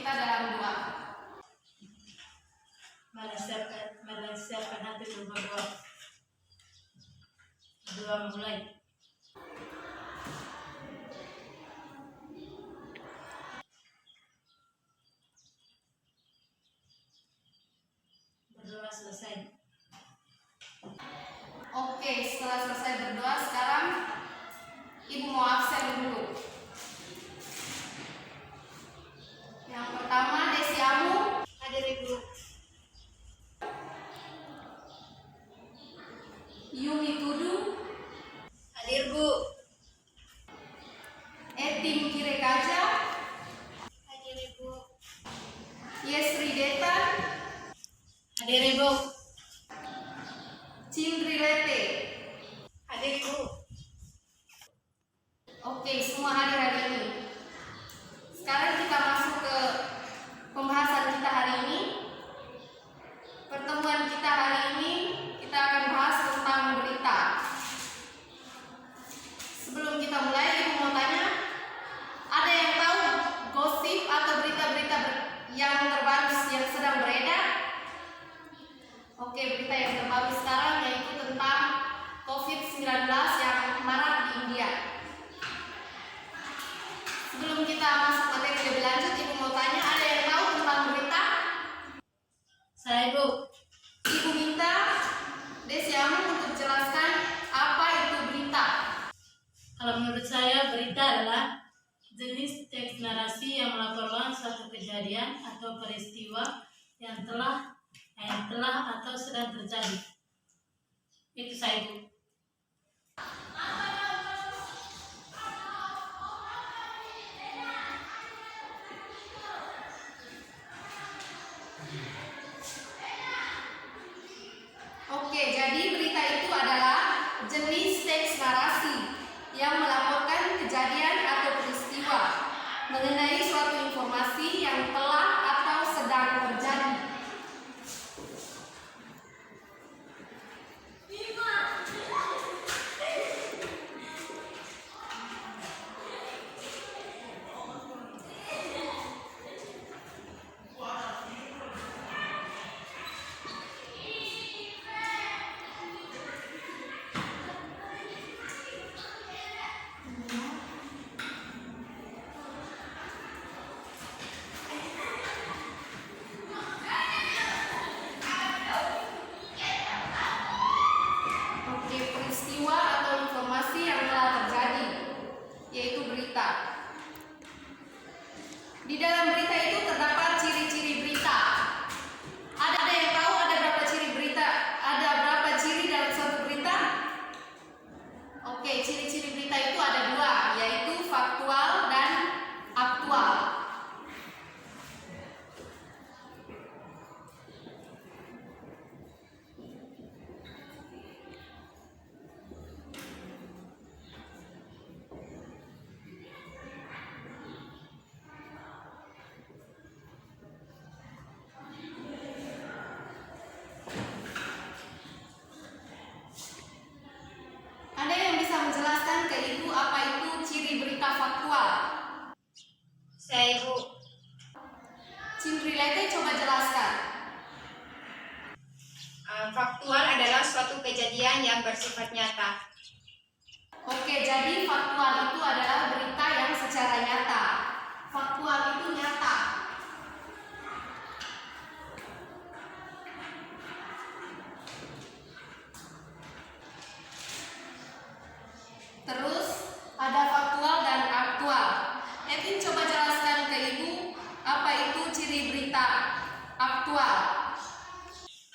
kita dalam doa. Mari siapkan hati untuk berdoa. Doa mulai. Berdoa selesai. Oke, setelah selesai berdoa, sekarang Ibu mau absen dulu. Yang pertama, Desi Amu. Hadir Ibu. Yumi Tudu. Hadir Bu. Etim Kirekaja. Hadir Ibu. Yesri Detan. Hadir Ibu. Cindri Lete. Hadir Ibu. Oke, semua hadir hari ini. Sekarang kita masuk ke pembahasan kita hari ini. Pertemuan kita hari ini kita akan bahas tentang berita. Sebelum kita mulai, Ibu mau tanya, ada yang tahu gosip atau berita-berita yang terbaru yang sedang beredar? Oke, berita yang terbaru sekarang yaitu tentang COVID-19 yang marak di India. Sebelum kita masuk materi lebih lanjut, Ibu mau tanya, ada yang tahu tentang berita? Saya Ibu. Ibu minta Desi Amu untuk jelaskan apa itu berita. Kalau menurut saya, berita adalah jenis teks narasi yang melaporkan suatu kejadian atau peristiwa yang telah atau sedang terjadi. Itu saya Ibu. Oke, jadi berita itu adalah jenis teks narasi yang melaporkan kejadian atau peristiwa mengenai suatu informasi yang telah atau sedang terjadi. Peristiwa atau informasi yang telah terjadi, yaitu berita. Di dalam berita itu terdapat ciri-ciri berita. Ada yang tahu ada berapa ciri berita? Ada berapa ciri dalam suatu berita? Oke, ciri-ciri berita itu ada dua, yaitu faktual dan aktual. Ada yang bisa menjelaskan ke Ibu apa itu ciri berita faktual? Saya Ibu. Cindri Lete, coba jelaskan. Faktual adalah suatu kejadian yang bersifat nyata. Oke, jadi faktual itu adalah berita yang secara nyata. Faktual itu nyata. Terus ada faktual dan aktual. Etin coba jelaskan ke Ibu apa itu ciri berita aktual.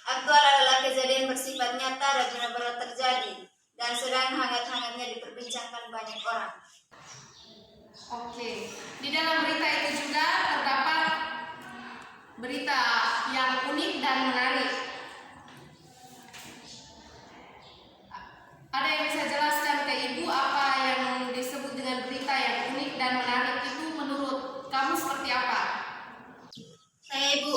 Aktual adalah kejadian bersifat nyata dan benar-benar terjadi dan sedang hangat-hangatnya diperbincangkan banyak orang. Oke, di dalam berita itu juga terdapat berita yang unik dan menarik. Ada yang bisa jelaskan ke Ibu apa yang disebut dengan berita yang unik dan menarik itu menurut kamu seperti apa? Saya Ibu.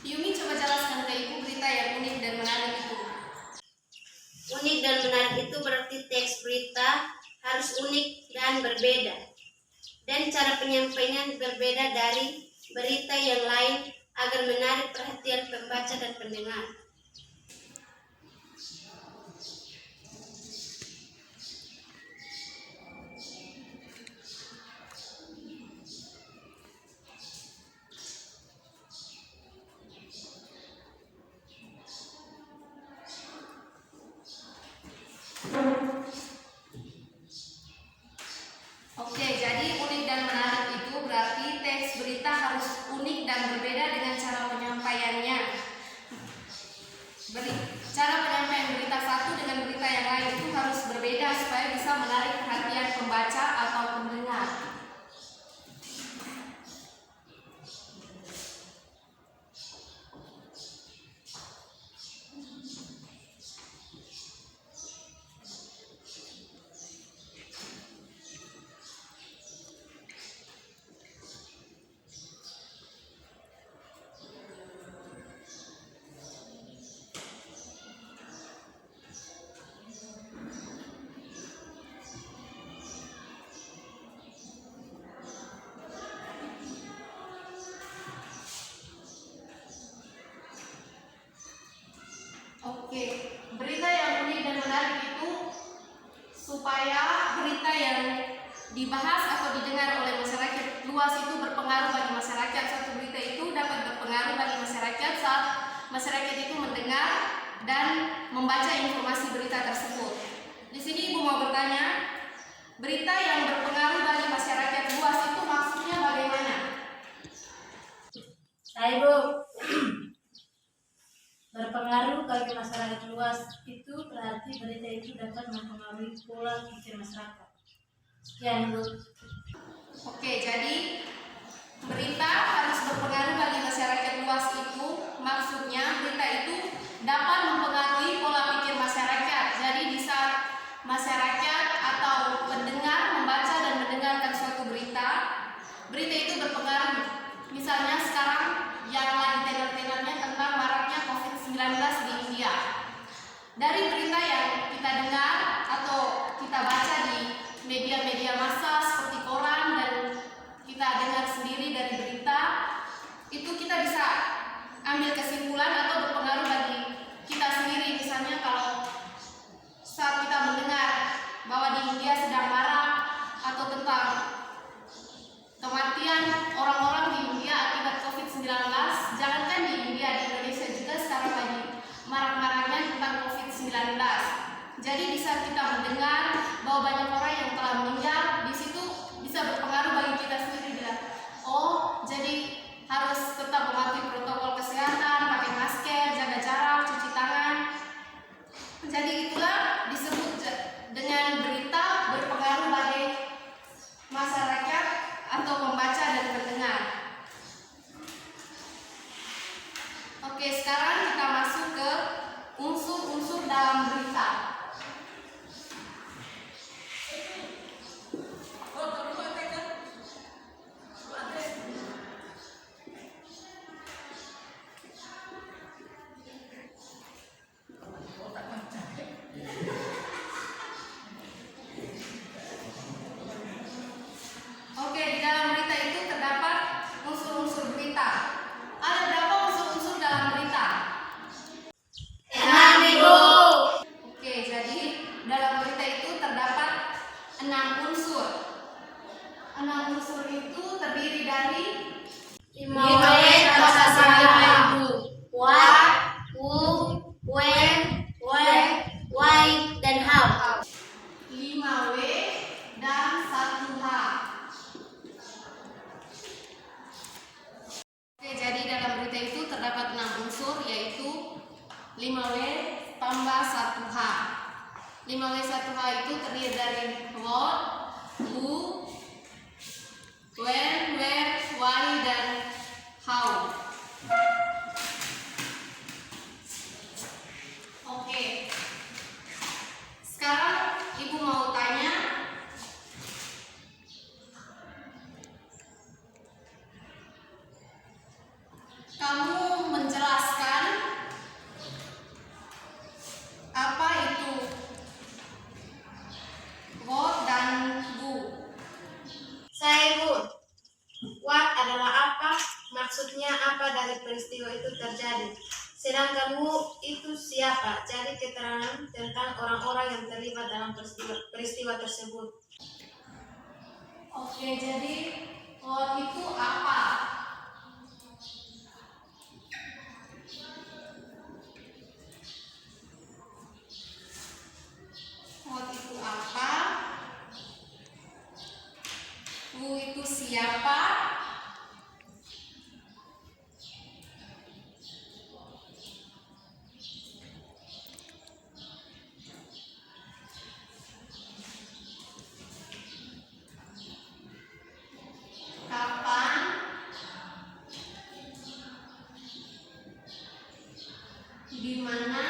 Yumi, coba jelaskan ke Ibu berita yang unik dan menarik itu. Unik dan menarik itu berarti teks berita harus unik dan berbeda. dan cara penyampaian berbeda dari berita yang lain agar menarik perhatian pembaca dan pendengar. Oke, jadi unik dan menarik itu berarti teks berita harus unik dan berbeda dengan cara penyampaiannya. Cara penyampaian berita satu dengan berita yang lain itu harus berbeda supaya bisa menarik perhatian pembaca atau pendengar. Oke, berita yang unik dan menarik itu supaya berita yang dibahas atau didengar oleh masyarakat luas itu berpengaruh bagi masyarakat. Suatu berita itu dapat berpengaruh bagi masyarakat saat masyarakat itu mendengar dan membaca informasi berita tersebut. Di sini Ibu mau bertanya, berita yang berpengaruh bagi masyarakat luas itu maksudnya bagaimana? Ibu, berpengaruh bagi masyarakat luas itu berarti berita itu dapat mempengaruhi pola pikir masyarakat. Sekian, Bu. Oke, jadi berita harus berpengaruh bagi masyarakat luas itu maksudnya berita itu dapat mempengaruhi pola pikir masyarakat. Jadi di saat masyarakat atau pendengar membaca dan mendengarkan suatu berita, berita itu berpengaruh. Misalnya sekarang yang lagi tenar-tenarnya tentang maraknya COVID-19 di India. Dari berita yang kita dengar atau kita baca di media-media massa seperti koran dan kita dengar sendiri dari berita, itu kita bisa ambil kesimpulan atau berpengaruh bagi kita sendiri. Misalnya kalau saat kita mendengar bahwa di India sedang marak atau tentang kematian orang-orang di India akibat COVID-19, jangankan di India, di Indonesia juga sekarang lagi marak-maraknya tentang COVID-19. Jadi di saat kita mendengar bahwa banyak orang yang telah meninggal, di situ bisa berpengaruh bagi kita sendiri. Bilang, oh jadi harus tetap mematuhi protokol kesehatan, pakai masker, jaga jarak, cuci tangan. Jadi itulah disebut dengan berita berpengaruh bagi masyarakat atau pembaca dan pendengar. Oke, sekarang kita masuk ke unsur-unsur dalam berita. Oke, di dalam berita itu terdapat unsur-unsur berita. Ada berapa unsur-unsur dalam berita? 6, Ibu. Oke, jadi dalam berita itu terdapat 6 unsur. 6 unsur itu terdiri dari 5 W bahasa Sunda, Ibu. What, who, when, where, why, dan how. 5W dan 1H. Oke, jadi dalam berita itu terdapat 6 unsur, yaitu 5W tambah 1H. 5W 1H itu terdiri dari what, who, when, where, why, dan how. Oke. Sekarang Ibu mau tanya, kamu menjelaskan apa itu what dan who. maksudnya apa dari peristiwa itu terjadi. Sedangkan who itu siapa? Cari keterangan tentang orang-orang yang terlibat dalam peristiwa tersebut. Oke, jadi what itu apa? What itu apa? Who itu siapa? Kapan? Di mana?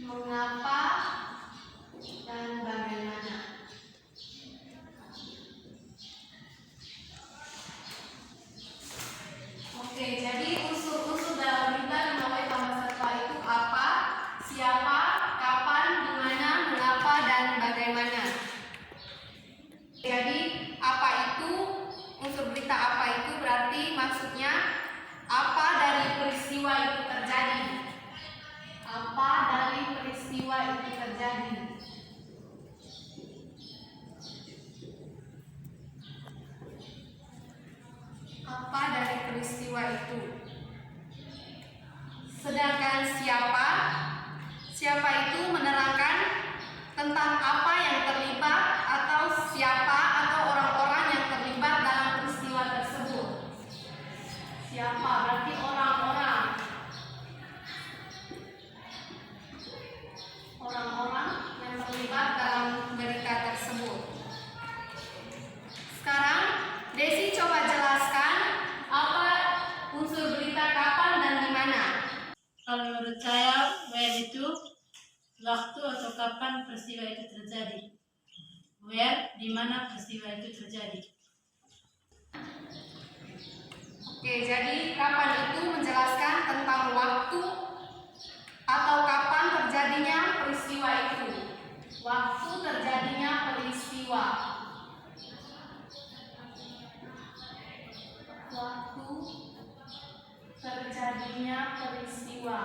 Mengapa? Dan bagaimana? Oke, jadi unsur-unsur dalam berita 5W tambah 1A itu apa, siapa, kapan, di mana, mengapa, dan bagaimana. Jadi apa itu, unsur berita apa itu berarti maksudnya apa dari peristiwa itu terjadi. Apa dari peristiwa itu terjadi. Apa dari peristiwa itu. Sedangkan siapa? Siapa itu menerangkan tentang apa yang terlibat atau siapa atau orang-orang yang terlibat dalam peristiwa tersebut. Siapa berarti orang-orang. Orang-orang yang terlibat dalam berita tersebut. Sekarang Desi coba jelaskan apa unsur berita kapan dan di mana. Kalau menurut saya, when itu waktu atau kapan peristiwa itu terjadi. Where, di mana peristiwa itu terjadi. Oke, jadi kapan itu menjelaskan tentang waktu atau kapan terjadinya peristiwa itu. Waktu terjadinya peristiwa. Waktu terjadinya peristiwa.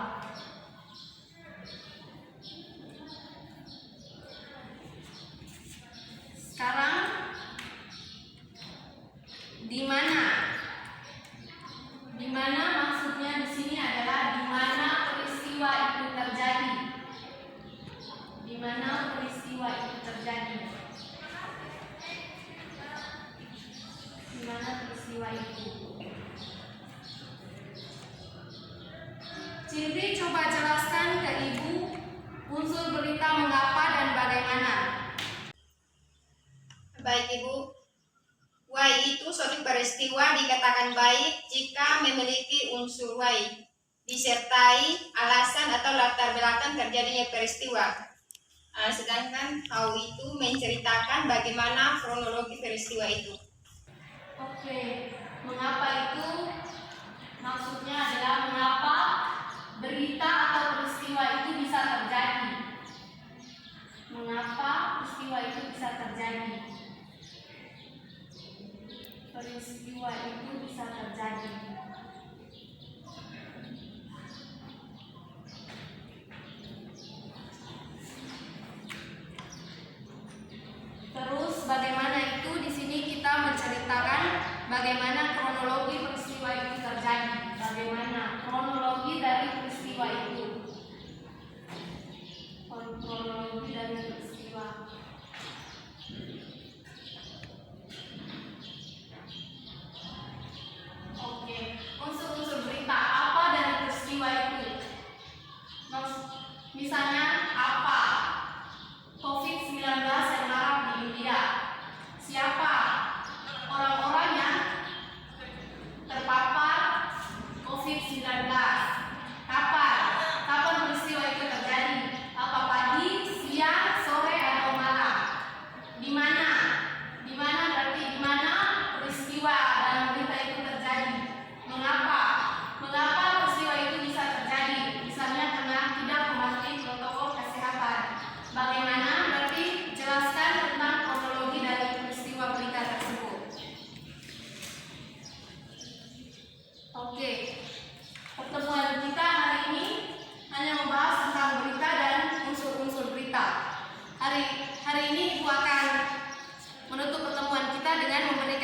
Sekarang di mana? Di mana maksudnya di sini adalah di mana peristiwa itu terjadi. Di mana peristiwa itu terjadi. Di mana peristiwa itu. Cindri coba jelaskan ke Ibu unsur berita mengapa dan bagaimana. Baik Ibu, why itu suatu peristiwa dikatakan baik jika memiliki unsur why, disertai alasan atau latar belakang terjadinya peristiwa. Sedangkan how itu menceritakan bagaimana kronologi peristiwa itu. Oke, mengapa itu maksudnya adalah mengapa berita atau peristiwa itu bisa terjadi. Mengapa peristiwa itu bisa terjadi. Peristiwa itu bisa terjadi. Terus bagaimana itu di sini kita menceritakan bagaimana kronologi peristiwa itu terjadi. Bagaimana kronologi dari peristiwa itu. Kronologi dari peristiwa. Oke, unsur-unsur berita apa dari peristiwa itu? Misalnya apa? COVID-19 yang marak di India. Siapa orang-orang yang terpapar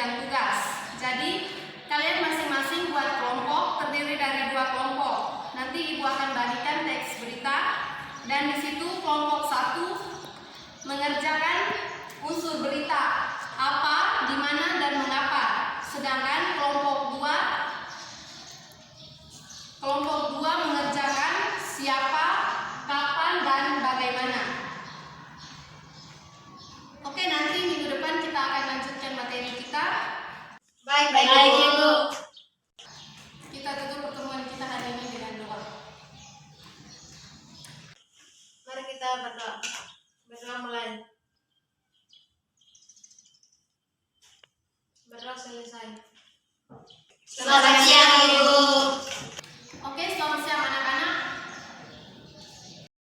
pembagian tugas. Jadi kalian masing-masing buat kelompok terdiri dari 2 kelompok. Nanti Ibu akan bagikan teks berita dan di situ kelompok 1 mengerjakan unsur berita apa, di mana dan mengapa. Sedangkan kelompok 2 mengerjakan siapa, kapan dan bagaimana. Oke, nanti minggu depan kita akan lanjutkan materi kita. Baik, Baik, Ibu. Kita tutup pertemuan kita hari ini dengan doa. Mari kita berdoa. Berdoa mulai. Berdoa selesai. Selamat siang, Ibu.